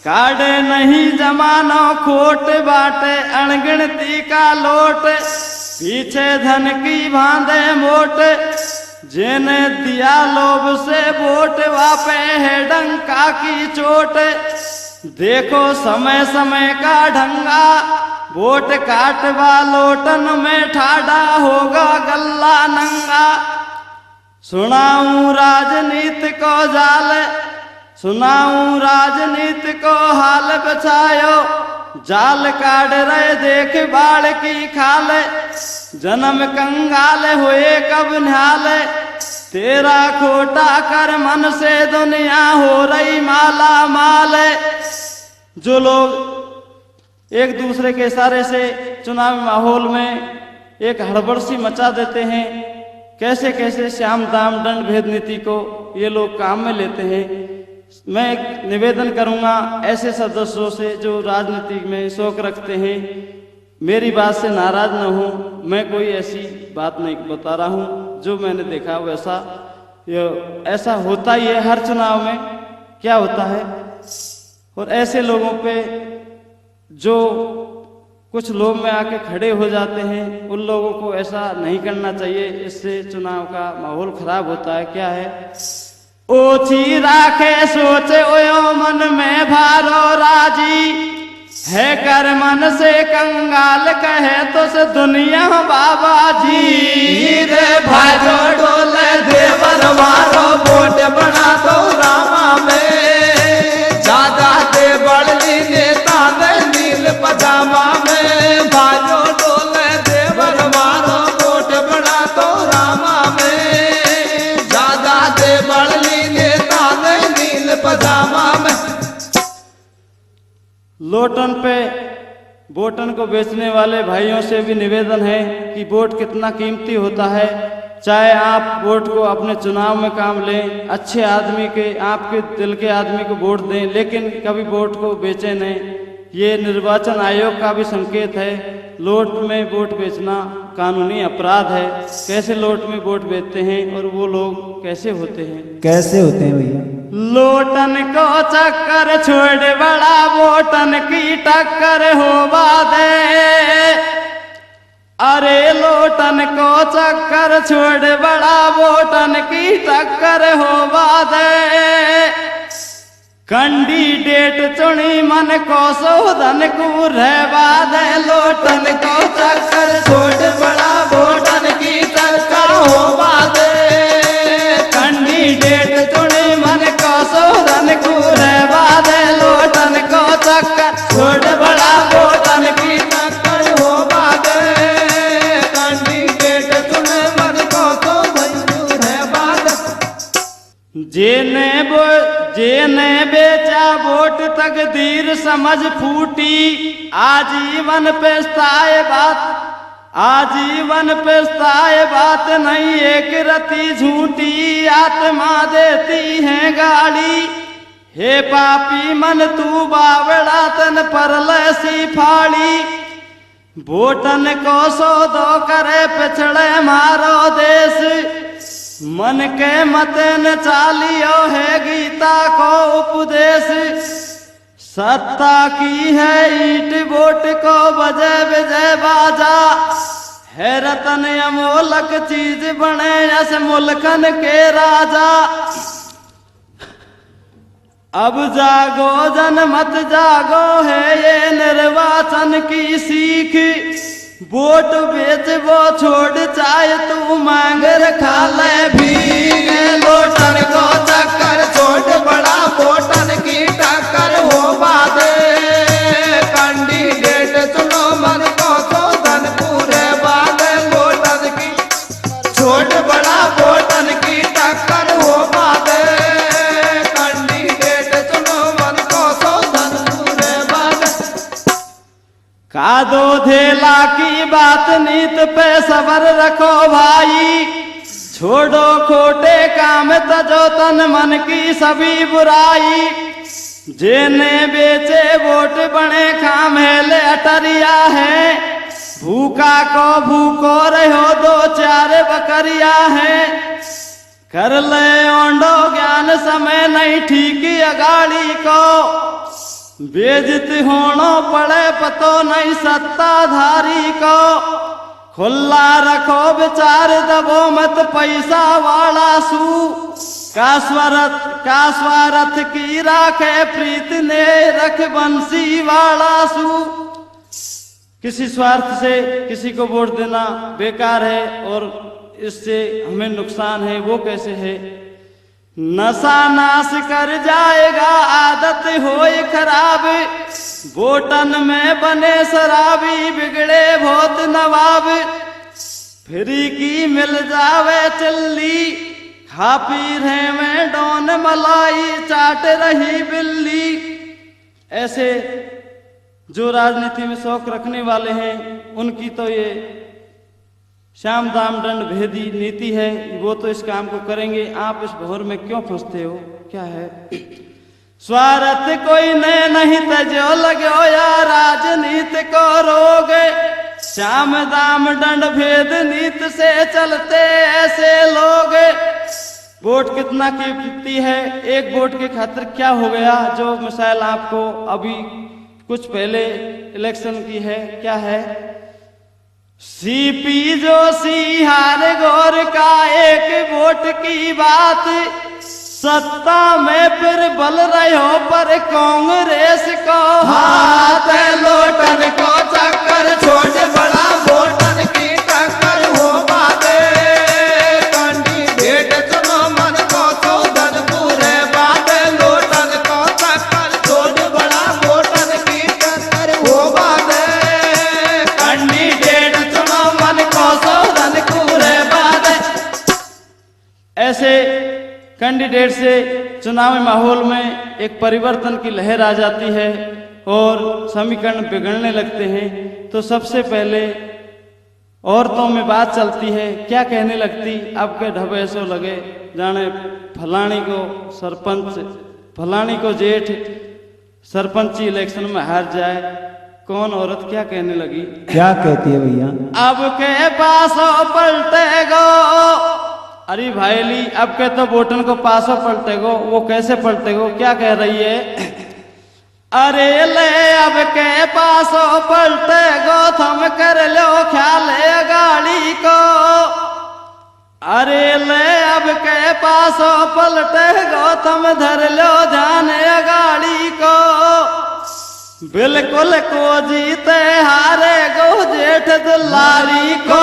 काढ़े नहीं जमानो खोट बाटे अणगिनती का लोट, पीछे धन की भांदे मोट। जिने दिया लोभ से वोट वापे है डंका की चोट। देखो समय समय का ढंगा, वोट काटवा लोटन में ठाडा होगा गल्ला नंगा। सुनाऊं राजनीति को जाल, सुनाऊं राजनीति को हाल बचायो। जाल काट रहे देख बाढ़ की खाल, जन्म कंगाल हुए कब न्याल। तेरा खोटा कर मन से दुनिया हो रही माला माल। जो लोग एक दूसरे के इशारे से चुनावी माहौल में एक हड़बड़ सी मचा देते हैं, कैसे कैसे श्याम दाम दंड भेद नीति को ये लोग काम में लेते हैं। मैं एक निवेदन करूंगा ऐसे सदस्यों से जो राजनीति में शौक रखते हैं, मेरी बात से नाराज न हो। मैं कोई ऐसी बात नहीं बता रहा हूं, जो मैंने देखा वैसा ऐसा होता ही है हर चुनाव में। क्या होता है, और ऐसे लोगों पे जो कुछ लोग में आके खड़े हो जाते हैं, उन लोगों को ऐसा नहीं करना चाहिए। इससे चुनाव का माहौल खराब होता है। क्या है, ओछी राखे सोचे ओयो मन में भारो राजी, है कर मन से कंगाल कहे तो से दुनिया बाबा जी। रे भाजो डोले देवर मारो वोट बना तो रामा में ज्यादा दे बड़ली नेता ने नील पजा पजामा में भाइयों डोले देवर मारो वोट बड़ा तो रामा में ज्यादा दे बड़ली नेता ने नील पजामा में। लोटन पे बोटन को बेचने वाले भाइयों से भी निवेदन है कि वोट कितना कीमती होता है। चाहे आप वोट को अपने चुनाव में काम लें, अच्छे आदमी के, आपके दिल के आदमी को वोट दें, लेकिन कभी वोट को बेचें नहीं। ये निर्वाचन आयोग का भी संकेत है। लोट में वोट बेचना कानूनी अपराध है। कैसे लोट में वोट बेचते हैं और वो लोग कैसे होते हैं? कैसे होते हैं भैया? लोटन को चक्कर छोड़ बड़ा वोटन की टक्कर होवा दे। अरे लोटन को चक्कर छोड़ बड़ा वोटन की टक्कर होवा दे। कैंडिडेट चुनी मन को शोधन को रहवा दे। लोटन को चक्कर छोड़ बड़ा वोटन की टक्कर होवा दे। कैंडिडेट चुनी मन को शोधन को रहवा दे। लोटन को चक्कर छोड़ बड़ा वोटन की टक्कर होवा दे। कैंडिडेट चुने मन को शोधन को रहवा दे। जेने बेचा वोट तकदीर समझ फूटी। आजीवन पछताए बात, आजीवन पछताए बात नहीं एक रति झूठी। आत्मा देती है गाड़ी, हे पापी मन तू बावड़ा तन पर लैसी फाड़ी। वोटन को सौदो करे पिछड़े मारो देश। मन के मतन चालियो है गीता को उपदेश। सत्ता की है ईट वोट को बजे विजय बाजा। है रतन अमोलक चीज बने यस मुल्कन के राजा। अब जागो जनमत जागो है ये निर्वाचन की सीख। वोट बेच वो छोड़ चाहे तू मांग रखा ले भी। लोटन को चक्कर छोड़ बड़ा वोटन की टक्कर होवा दे। कैंडिडेट चुनो मन को शोधन पूरे बाद। लोटन की छोड़ बड़ा वोटन की टक्कर होवा दे। कैंडिडेट चुनो मन को शोधन पूरे बाद। कादो धेला की बात नीत पे सबर रखो भाई। छोड़ो खोटे काम तजो तन मन की सभी बुराई। जेने बेचे वोट बने खामेले अटरिया है। भूखा को भूखो रहो दो चार बकरिया है। कर ले ओंडो ज्ञान समय नहीं ठीक अगाड़ी को। बेइज्जत होनो पड़े पतो नहीं सत्ताधारी को। खुला रखो विचार दबो मत पैसा वाला सू। का स्वार्थ की राखे प्रीत ने रख बंसी वाला सू। किसी स्वार्थ से किसी को वोट देना बेकार है और इससे हमें नुकसान है। वो कैसे है? नशा नाश कर जाएगा आदत होए खराब। वोटन में बने शराबी बिगड़े बहुत नवाब। फ्री की मिल जावे चिल्ली खा पी रहे में डॉन मलाई चाट रही बिल्ली। ऐसे जो राजनीति में शौक रखने वाले हैं उनकी तो ये श्याम दाम दंड भेदी नीति है। वो तो इस काम को करेंगे। आप इस भौर में क्यों फंसते हो? क्या है? स्वार्थ कोई ने नहीं तजो लगो या राजनीति को रोग। श्याम दाम दंड भेद नीत से चलते ऐसे लोग। वोट कितना कीमती है? एक वोट के खातिर क्या हो गया? जो मिसाल आपको अभी कुछ पहले इलेक्शन की है, क्या है? सीपी जोशी हार गौर का एक वोट की बात। सत्ता में फिर बल रहो पर कांग्रेस को हाथ। लोटन को चक्कर छोड़ बड़ा वोटन की टक्कर होवा दे। कैंडिडेट चुनो मन को शोधन पूरे बाद। लोटन को चक्कर छोड़ बड़ा वोटन की टक्कर होवा दे। कैंडिडेट से चुनावी माहौल में एक परिवर्तन की लहर आ जाती है और समीकरण बिगड़ने लगते हैं। तो सबसे पहले औरतों में बात चलती है, क्या कहने लगती, आपके ढब ऐसो लगे जाने फलानी को सरपंच, फलानी को जेठ सरपंची इलेक्शन में हार जाए। कौन औरत क्या कहने लगी? क्या कहती है भैया? अब के पासों पलटेगो। अरे भाईली, अब के तो वोटन को पासों पलटेगो। वो कैसे पलटेगो, क्या कह रही है? अरे ले अब के पासों पलटेगो, थम कर लो ख्याल गाड़ी को। अरे ले अब के पासों पलटेगो, थम धर लो ध्यान गाड़ी को। बिल्कुल को जीते हारे गो जेठ दुलारी को।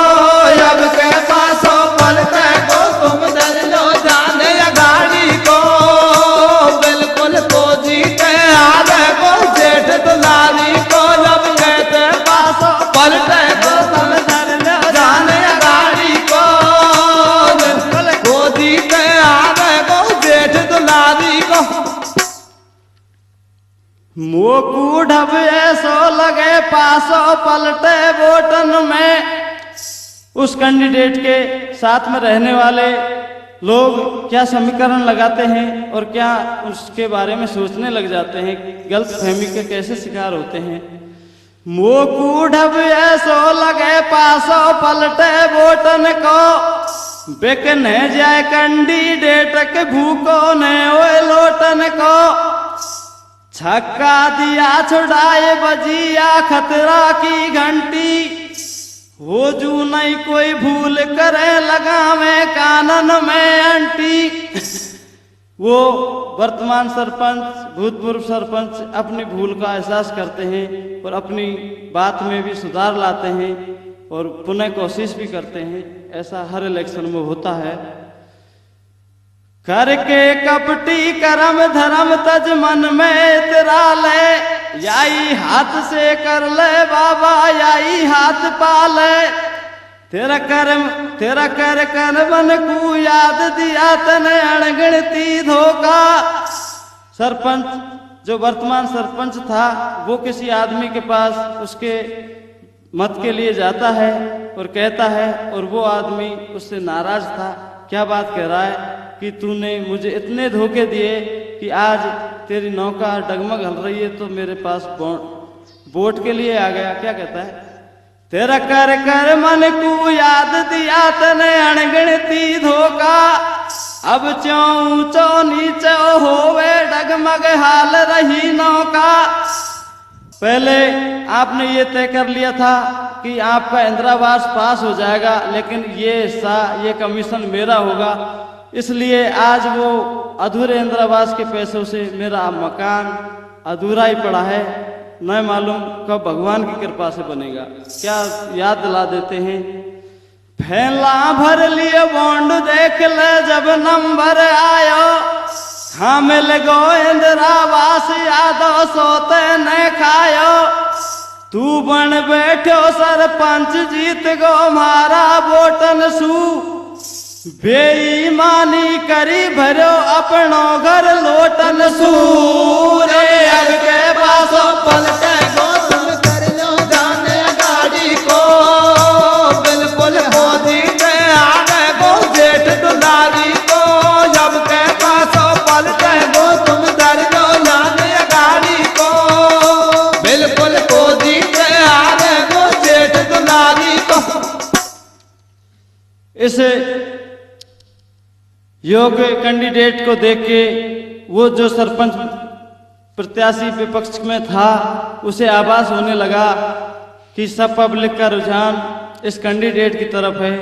अब के पासों पलटेगो, तुम धर लो ध्यान गाड़ी को। बिल्कुल को जीते हारे गो जेठ दुलारी को। अब के पासों पलटेगो, तुम धर लो ध्यान गाड़ी को। बिल्कुल को जीते हारे गो जेठ दुलारी को। मोकू ढब ऐसो लगे पासों पलटे वोटन में। उस कैंडिडेट के साथ में रहने वाले लोग क्या समीकरण लगाते हैं और क्या उसके बारे में सोचने लग जाते हैं, गलत फहमी के कैसे शिकार होते हैं। मोकू ढब ऐसो लगे पासों पलटे वोटन को। बिकने जाए कैंडिडेट के भूको ने ओए लोटन को। छक्का दिया छुड़ाए बजिया खतरा की घंटी। हो जू नहीं कोई भूल करे लगावे कानन में अंटी। वो वर्तमान सरपंच, भूतपूर्व सरपंच अपनी भूल का एहसास करते हैं और अपनी बात में भी सुधार लाते हैं और पुनः कोशिश भी करते हैं। ऐसा हर इलेक्शन में होता है। करके कपटी करम धर्म तज मन में इतरा ले। याई हाथ से कर ले बाबा, याई हाथ पाले। तेरा कर कर मन को याद दिया तने अणगिनती धोखा। सरपंच जो वर्तमान सरपंच था वो किसी आदमी के पास उसके मत के लिए जाता है और कहता है, और वो आदमी उससे नाराज था। क्या बात कह रहा है कि तूने मुझे इतने धोखे दिए कि आज तेरी नौका डगमग हल रही है तो मेरे पास वोट के लिए आ गया। क्या कहता है? तेरा कर कर मन को याद दिया तने अणगिनती धोखा। अब चौं चौ नीचे होवे डगमग हाल रही नौका। पहले आपने ये तय कर लिया था कि आपका इंदिरावास पास हो जाएगा, लेकिन ये हिस्सा, ये कमीशन मेरा होगा। इसलिए आज वो अधूरे इंदिरावास के पैसों से मेरा मकान अधूरा ही पड़ा है। न मालूम कब भगवान की कृपा से बनेगा। क्या याद दिला देते हैं। फैला भर लिए बॉन्ड देख ले जब नंबर आयो। हाँ मिल गो इंदिरावास यादव सोते न खायो। तू बन बैठो सरपंच जीत गो मारा वोटन सू। बेईमानी करी भरो अपनो घर लोटन सू। रे अब के पासों पलटे गो तुम कर लो जाने गाड़ी को। बिल्कुल को जीते आगे गो जेठ दुलारी को। जब के पासों पलटे गो तुम कर लो जाने गाड़ी को। बिल्कुल को जीते आगे गो जेठ दुलारी को। इस योग्य कैंडिडेट को देख के वो जो सरपंच प्रत्याशी विपक्ष में था उसे आभास होने लगा कि सब पब्लिक का रुझान इस कैंडिडेट की तरफ है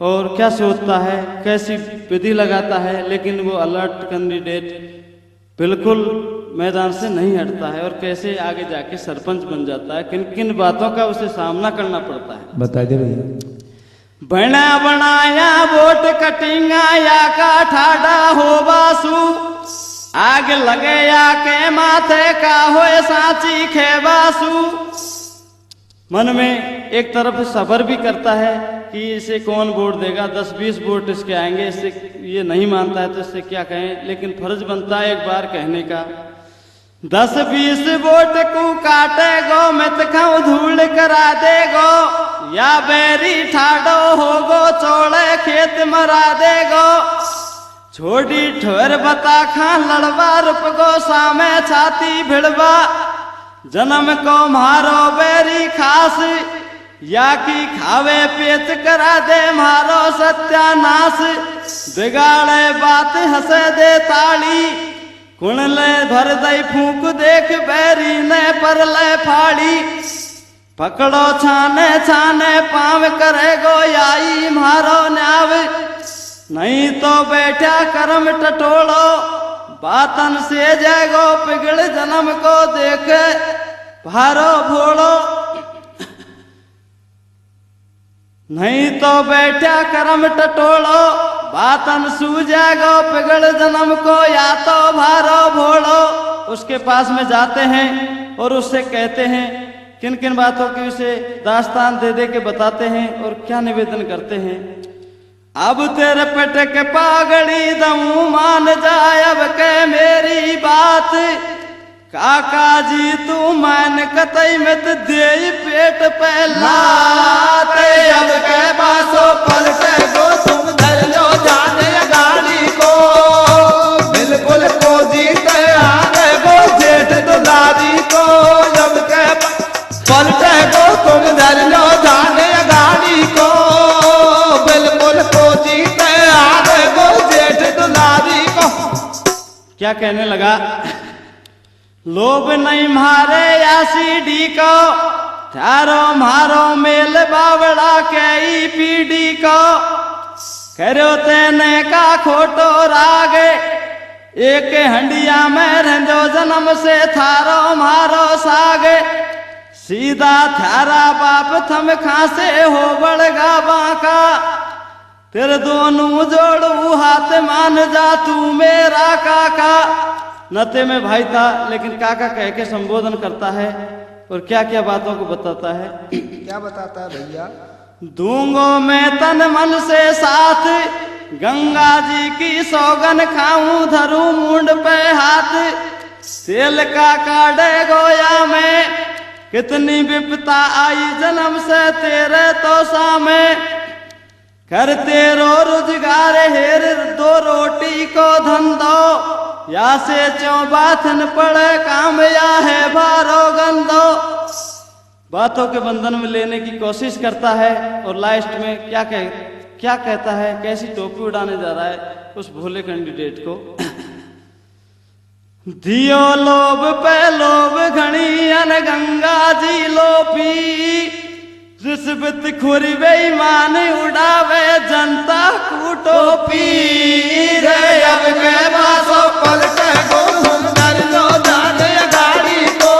और क्या सोचता है, कैसी विधि लगाता है। लेकिन वो अलर्ट कैंडिडेट बिल्कुल मैदान से नहीं हटता है और कैसे आगे जाके सरपंच बन जाता है। किन किन बातों का उसे सामना करना पड़ता है, बता दे भैया। बना बनाया वोट कटिंगा या का ठाडा हो बासु। आग लगे या के माथे का होए सांची खेबासु। मन में एक तरफ सब्र भी करता है कि इसे कौन वोट देगा, 10-20 वोट इसके आएंगे, इससे ये नहीं मानता है तो इससे क्या कहें, लेकिन फर्ज बनता है एक बार कहने का। 10-20 वोट को काटेगो मत खाऊं धूल करा देगो, या बैरी ठाडो होगो चौड़े खेत मरा देगो, छोड़ी ठोर बता खा लड़वा रुपगो सामे छाती भिड़वा, जन्म को मारो बैरी खास, या की खावे पेच करा दे मारो सत्यानाश, बिगाड़े बात हंसे दे ताली, कुणले भर दई फूक देख बैरी ने पर ले फाड़ी, पकड़ो छाने छाने पाव करेगो याई मारो न्याव, नहीं तो बैठा करम टटोड़ो, बातन से जागो पिघल जन्म को देखे भारो भोड़ो, नहीं तो बैठा करम टटोड़ो, बातन सूझेगो पिघल जन्म को या तो भारो भोड़ो। उसके पास में जाते हैं और उससे कहते हैं किन किन बातों की उसे दास्तान दे दे के बताते हैं और क्या निवेदन करते हैं। अब तेरे पेट के पागड़ी दऊं मान जाए अब के मेरी बात, काका जी तू मान कतई मत दे पेट पे लाते, अब के बासो पलटे गो तुम धर लो जाने गाड़ी को, बिल्कुल को जीते आने गो जेठ दुलारी को, अब के पलटे गो तुम धर लो जाने गाड़ी को, बिल्कुल को जीते आने गो जेठ दुलारी को। क्या कहने लगा, लोभ नहीं मारे या सीढ़ी को, थारो मारो मेल बावड़ा के ई पीढ़ी को, करो तेने का खोटो राग, एक हंडिया में रंजो जन्म से थारो मारो साग, सीधा थारा बाप थम खासे हो बड़गा बाका, तेरे दोनों जोड़ू हाथ मान जा तू मेरा काका। नते में भाई था लेकिन काका कह के संबोधन करता है और क्या क्या बातों को बताता है। क्या बताता है भैया, दूंगो मैं तन मन से साथ, गंगा जी की सौगन खाऊं धरूं मुंड पे हाथ, सेल का काढ़े गोया में कितनी विपता आई जन्म से तेरे तो सामे, कर तेरो रोजगार हेर दो रोटी को धंधो, या से चौबाथन पड़े काम या है भारो गंदो। बातों के बंधन में लेने की कोशिश करता है और लास्ट में क्या कहता है, कैसी टोपी उड़ाने जा रहा है उस भोले कैंडिडेट को। दियो लोभ पे लोभ घनी अन गंगा जी लोपी, रिश्वत खुरी बेईमान उड़ावे जनता को टोपी, रे अब के बासो पलटे गो तुम धर लो जाने गाड़ी को,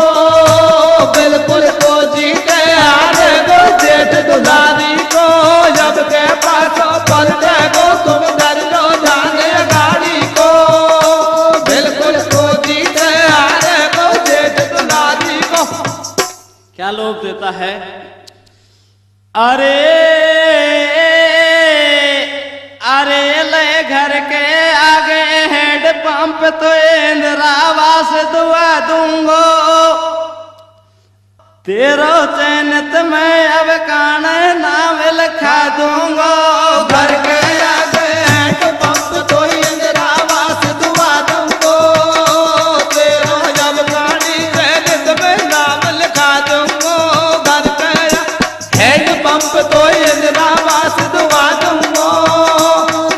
बिल्कुल को जीते आने गो जेठ दुलारी को, अब के बासो पलटे गो तुम धर लो जाने गाड़ी को, बिल्कुल को जीते आने गो जेठ दुलारी को। क्या लोभ देता है, अरे अरे ले घर के आगे हैंड पंप तो इंदिरावास दुआ दूंगो, तेरो चैनत में अब कान नाम लिखा दूंगो, घर के आगे हैंड पंप तो इंदिरावास दुआ दूंगो, तेरो जब गाड़ी चैनत में नाम लिखा दूंगो, घर के हैंड पंप तो इंदिरावास दुआ दूंगो,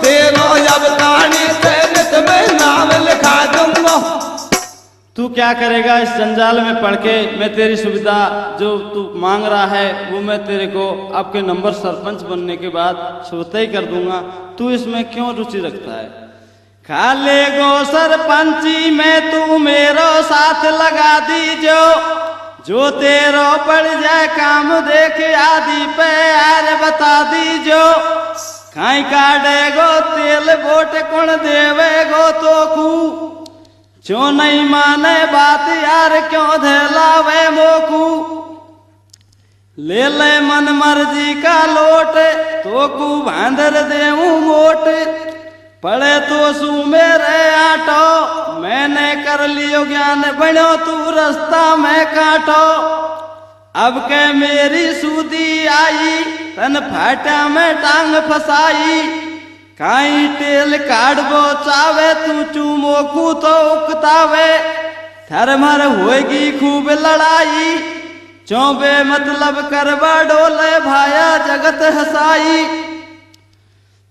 तेरो जब गाड़ी चैनत में नाम लिखा दूंगो। तू क्या करेगा इस जंजाल में पड़ के, मैं तेरी सुविधा जो तू मांग रहा है वो मैं तेरे को आपके नंबर सरपंच बनने के बाद स्वतः ही कर दूंगा, तू इसमें क्यों रुचि रखता है। खा ले गो सरपंची में तू मेरो साथ लगा दीजो, जो तेरो पड़ जाए काम देख आदि पे यार बता दीजो, खाई काटेगो तेल वोट कौन देवेगो तो कू, जो नहीं माने बात यार क्यों धैलावे मोकू, ले ले मन मर्जी का लोट तो कू बांधर देऊं मोट पड़े तो सू मेरे आटो मैंने कर लियो ज्ञान बनो तू रास्ता में काटो अब के मेरी सूदी आई तन फाटा में टांग फसाई काई टेल काढ़बो चावे तू चूमो कू तो उकतावे थर मर होएगी खूब लड़ाई चौबे मतलब करवा डोले भाया जगत हसाई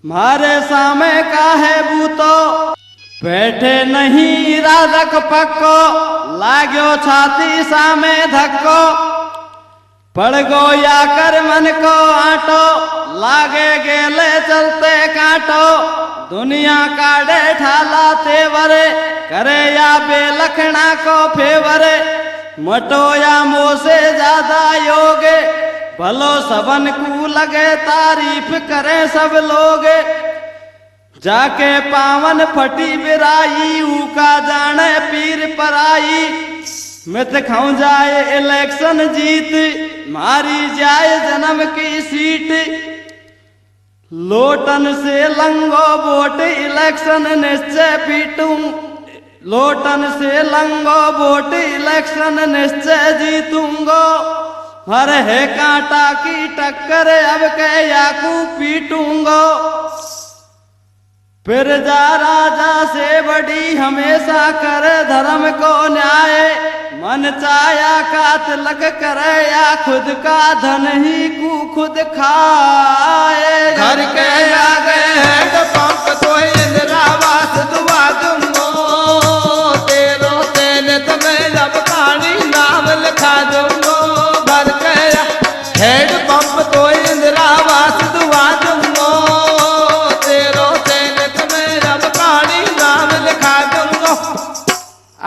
मारे सामे का है बूतो बैठे नहीं राधक पक्को लाग्यो छाती सामे धक्को पड़ गो या कर मन को आटो लागे गेले चलते काटो दुनिया काढ़े ठाला तेवर करे या बेलखना को फेवर मटो या मोसे ज्यादा योग भलो सबन को लगे तारीफ करे सब लोग जाके पावन फटी बिराई ऊका जाने पीर पराई मित खाऊं जाए इलेक्शन जीत मारी जाए जन्म की सीट लोटन से लंगो वोट इलेक्शन निश्चय पीटूं लोटन से लंगो वोट इलेक्शन निश्चय जीतूंगो हर है कांटा की टक्कर अब के याकू पीटूंगो फिर जा राजा से बड़ी हमेशा कर धर्म को न्याय मन चाया का तिलक करे या खुद का धन ही कू खुद खाए घर के आगे है पंप तो इंदिरावास दुआ दूंगो तेरो तेने तुम्हें जब पानी नाम लिखा दूंगो घर के हेड पंप तो इंदिरावास दुआ दूंगो तेरो तेने तुम्हें जब पानी नाम लिखा दूंगो।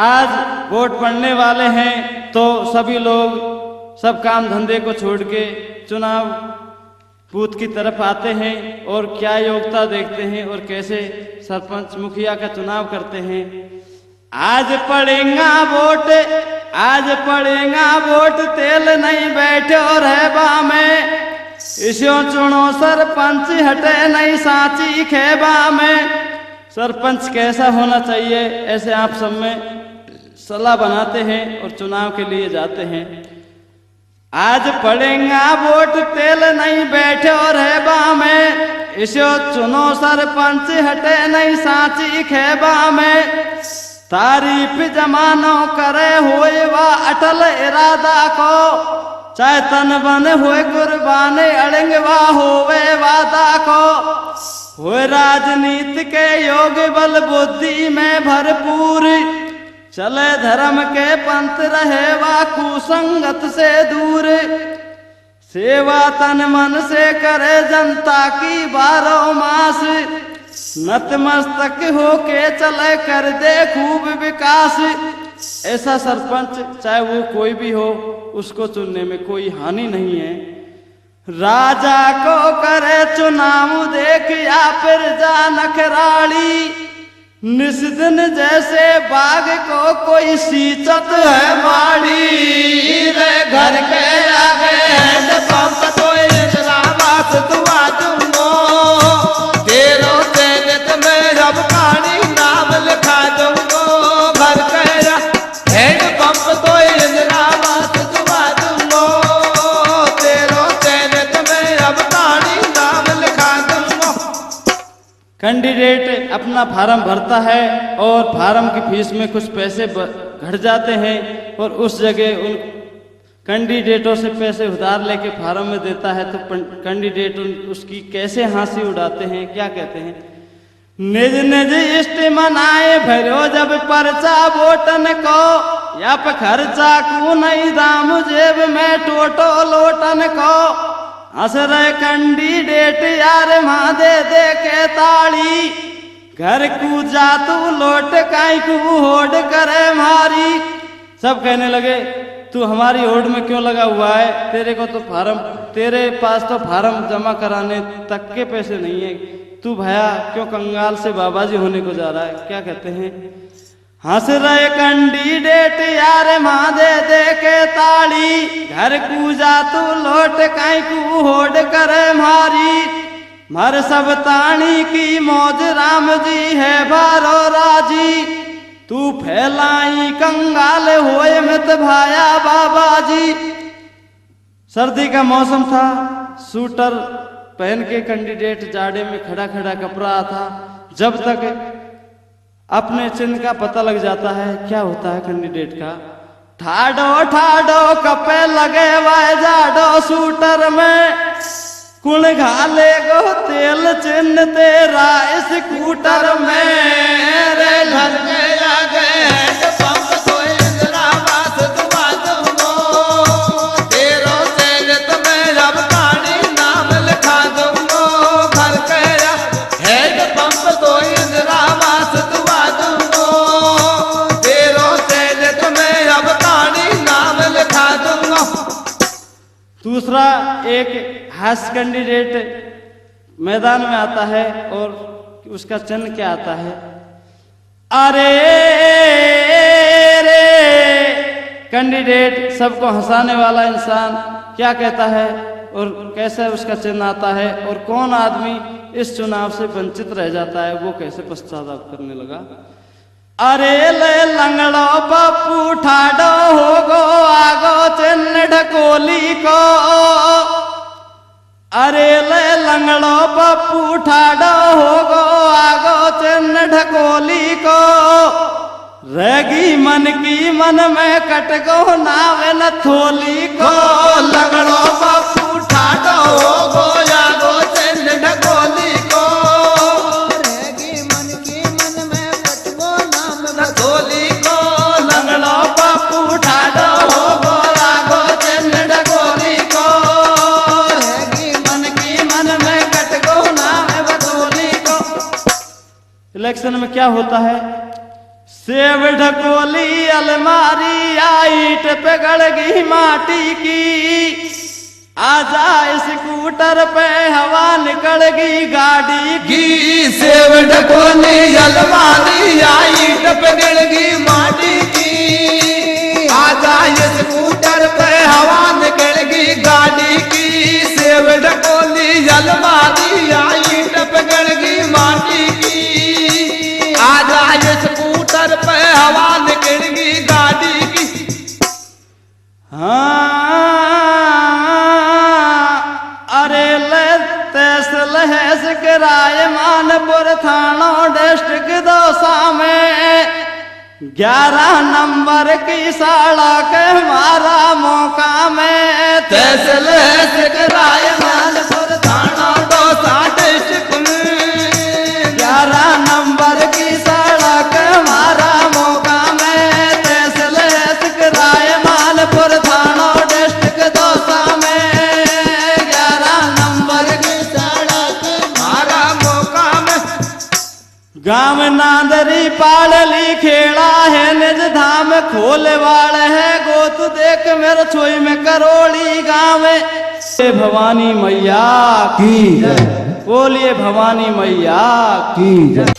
आज वोट पड़ने वाले हैं तो सभी लोग सब काम धंधे को छोड़ के चुनाव बूथ की तरफ आते हैं और क्या योग्यता देखते हैं और कैसे सरपंच मुखिया का चुनाव करते हैं। आज पड़ेगा वोट आज पड़ेगा वोट तेल नहीं बैठे और है बा में इसो चुनो सरपंच हटे नहीं सांची खेबा में। सरपंच कैसा होना चाहिए ऐसे आप सब में सलाह बनाते हैं और चुनाव के लिए जाते हैं। आज पड़ेगा वोट तेल नहीं बैठे और है बा में इसो चुनो सरपंच हटे नहीं सांची खेबा में। तारीफ जमानो करे होए वा अटल इरादा को चाहे तन बन होए कुर्बान अड़ंगवा होवे वादा को होए राजनीति के योग बल बुद्धि में भरपूर चले धर्म के पंथ रहे वा कुसंगत से दूर सेवा तन मन से करे जनता की 12 मास नतमस्तक होके चले कर दे खूब विकास। ऐसा सरपंच चाहे वो कोई भी हो उसको चुनने में कोई हानि नहीं है। राजा को करे चुनाव देख या फिर जा नखराली निस्दिन जैसे बाग को कोई सींचत है माड़ी रे घर के आगे है पंप तो इंदिरावास दुआ दूंगो तेरो तेने तुम्हें जब पानी नाम लिखा दूंगो घर के हेड पंप तो इंदिरावास दुआ दूंगो तेरो तेने तुम्हें जब पानी नाम लिखा दूंगो। कैंडिडेट अपना फार्म भरता है और फार्म की फीस में कुछ पैसे घट जाते हैं और उस जगह उन कैंडिडेटों से पैसे उधार लेके फार्म में देता है तो कैंडिडेट उसकी कैसे हंसी उड़ाते हैं क्या कहते हैं। निज निज इष्ट मनाए भरो जब परचा वोटन को या पे खर्चा को नहीं दाम जेब में टोटो लोटन को हंस रहे कैंडिडेट यार माँ दे के ताड़ी घर कू जा तू लोट काई कू होड़ करे मारी। सब कहने लगे तू हमारी होड़ में क्यों लगा हुआ है तेरे को तो तेरे पास तो फार्म जमा कराने तक के पैसे नहीं है तू भैया क्यों कंगाल से बाबाजी होने को जा रहा है। क्या कहते हैं हंस रहे कैंडिडेट यार माँ दे दे के ताली, घर कू जा तू लौट काई कू होड़ करे मारी, मर सब ताणी की मौज राम जी है बारो राजी, तू फैलाई कंगाल होए मत भाया बाबा जी। सर्दी का मौसम था, सूटर पहन के कैंडिडेट जाड़े में खड़ा खड़ा कपड़ा था। जब तक अपने चिन्ह का पता लग जाता है, क्या होता है कैंडिडेट का, ठाडो ठाडो कपे लगे वाए जाडो सूटर में, कुण घाले गो तेल चिन्ह तेरा इस स्कूटर में, रे घर के आगे पंप तो इंदिरा आवास दुआ दूंगो, तेरो चैनत में अब पानी नाम लिखा दूंगो, घर के हेड पंप तो इंदिरा आवास दुआ दूंगो, तेरो चैनत में अब पानी नाम लिखा दूंगो। दूसरा एक हास्य कैंडिडेट मैदान में आता है और उसका चिन्ह क्या आता है, अरे रे कैंडिडेट सबको हंसाने वाला इंसान क्या कहता है और कैसे उसका चिन्ह आता है, और कौन आदमी इस चुनाव से वंचित रह जाता है, वो कैसे पश्चाताप करने लगा। अरे ले लंगड़ो पप्पू ठाडो हो गो आगो चिन्ह ढकोली को, अरे ले लंगड़ो पप्पू ठाडो हो गो आगो चिन्ह ढकोली को, रहेगी मन की मन में कट गो नावे न थोली को, लंगड़ो पप्पू ठाडो हो गो आगो चिन्ह ढकोली को, रहेगी मन की मन में कट गो नाम ढकोली को, लंगड़ो पप्पू ठाडो हो गो आगो चिन्ह ढकोली को, रहेगी मन की मन में कट गो नावे बदोली को। इलेक्शन में क्या होता है, सेब ढकोली अलमारी आईट पे गड़गी माटी की, आजा स्कूटर पे हवा निकलगी गाड़ी की, सेब ढकोली अलमारी आईट पे गड़गी माटी की, आजा स्कूटर पे हवा निकलगी गाड़ी की, सेब ढकोली अलमारी आईट पे गड़गी माटी की, आजा स्कूटर पे हवा निकलगी गाड़ी की। हाँ अरे ले तेस लहस किराए मानपुर थाना डिस्ट्रिक्ट दौसा में, 11 नंबर की सड़क हमारा मौका में, तेस लहस किराए मानपुर थाना दौसा डिस्ट्रिक्ट में, 11 नंबर की सड़क हमारा मौका में, तेस लहस किराए मानपुर थाना डिस्ट्रिक्ट दौसा में, 11 नंबर की सड़क हमारा मौका में। गाँव नांदरी पाड़ली खेड़ा है निज धाम खोले वाल है गोत देख मेरे छोई में करोड़ी गाँव, भवानी मैया की जय, बोलिए भवानी मैया की जय।